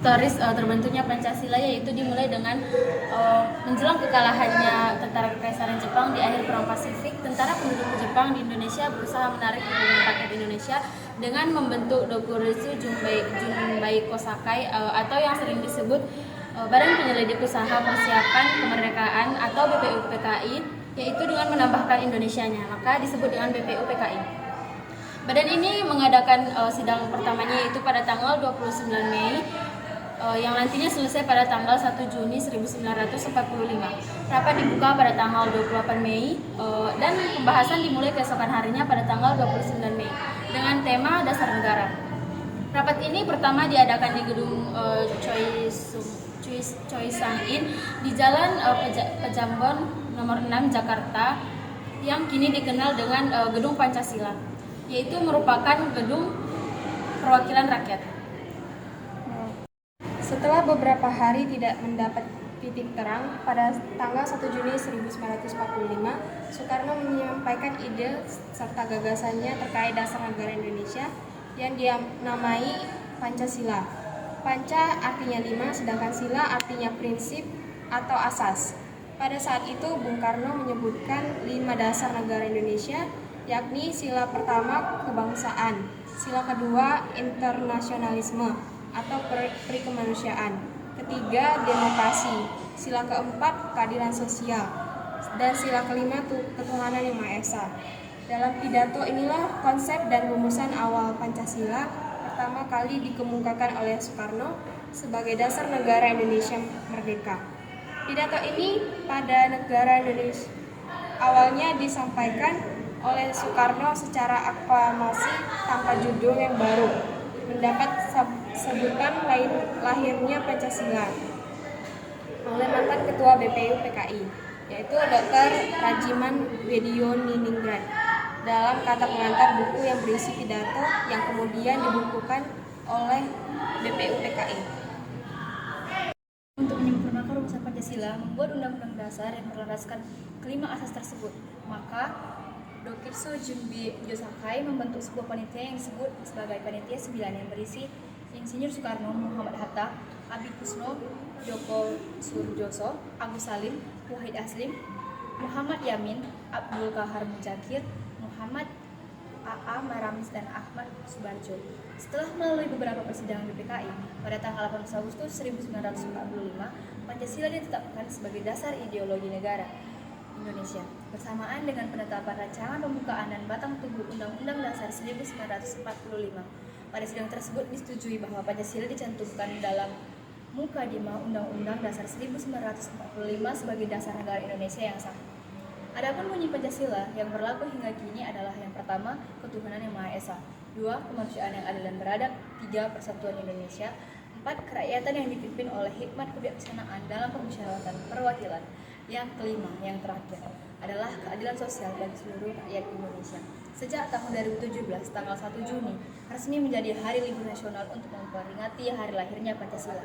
historis terbentuknya Pancasila, yaitu dimulai dengan menjelang kekalahannya tentara Kekaisaran Jepang di akhir Perang Pasifik. Tentara penduduk Jepang di Indonesia berusaha menarik dukungan rakyat Indonesia dengan membentuk Dokuritsu Junbei Kosakai atau yang sering disebut Badan Penyelidik Usaha Persiapan Kemerdekaan atau BPUPKI, yaitu dengan menambahkan Indonesianya, maka disebut dengan BPUPKI. Badan ini mengadakan sidang pertamanya yaitu pada tanggal 29 Mei yang nantinya selesai pada tanggal 1 Juni 1945. Rapat dibuka pada tanggal 28 Mei dan pembahasan dimulai keesokan harinya pada tanggal 29 Mei dengan tema Dasar Negara. Rapat ini pertama diadakan di gedung Choi Sang-in di Jalan Pejambon nomor 6 Jakarta yang kini dikenal dengan Gedung Pancasila, yaitu merupakan gedung perwakilan rakyat. Setelah beberapa hari tidak mendapat titik terang, pada tanggal 1 Juni 1945, Soekarno menyampaikan ide serta gagasannya terkait dasar negara Indonesia yang dia namai Pancasila. Panca artinya 5, sedangkan sila artinya prinsip atau asas. Pada saat itu, Bung Karno menyebutkan 5 dasar negara Indonesia, yakni sila pertama kebangsaan, sila kedua internasionalisme atau perikemanusiaan, ketiga demokrasi, sila keempat keadilan sosial, dan sila kelima ketuhanan yang Maha Esa. Dalam pidato inilah konsep dan rumusan awal Pancasila pertama kali dikemukakan oleh Soekarno sebagai dasar negara Indonesia merdeka. Pidato ini pada negara Indonesia awalnya disampaikan oleh Soekarno secara aklamasi tanpa judul yang baru, mendapat sebutan lahirnya Pancasila oleh mantan ketua BPUPKI, yaitu Dr. Rajiman Wedioningrat, dalam kata pengantar buku yang berisi pidato yang kemudian dibukukan oleh BPUPKI. Untuk menyempurnakan rumusan Pancasila, membuat undang-undang dasar yang berlandaskan kelima asas tersebut, maka Dokuritsu Junbei Kosakai membentuk sebuah panitia yang disebut sebagai Panitia 9 yang berisi Insinyur Soekarno, Muhammad Hatta, Abi Kusno, Djoko Surjoso, Agus Salim, Wahid Aslim, Muhammad Yamin, Abdul Qahar Muzakir, Muhammad A.A. Maramis, dan Ahmad Subarjo. Setelah melalui beberapa persidangan BPKI, pada tanggal 18 Agustus 1945, Pancasila ditetapkan sebagai dasar ideologi negara Indonesia, bersamaan dengan penetapan rancangan pembukaan dan batang tubuh Undang-Undang Dasar 1945. Pada sidang tersebut disetujui bahwa Pancasila dicantumkan dalam Mukadimah Undang-Undang Dasar 1945 sebagai dasar negara Indonesia yang sah. Adapun bunyi Pancasila yang berlaku hingga kini adalah yang pertama, ketuhanan yang Maha Esa, 2, kemanusiaan yang adil dan beradab, 3, persatuan Indonesia, 4, kerakyatan yang dipimpin oleh hikmat kebijaksanaan dalam permusyawaratan perwakilan, yang kelima, yang terakhir, adalah keadilan sosial bagi seluruh rakyat Indonesia. Sejak tahun 2017, tanggal 1 Juni, resmi menjadi hari libur nasional untuk memperingati hari lahirnya Pancasila.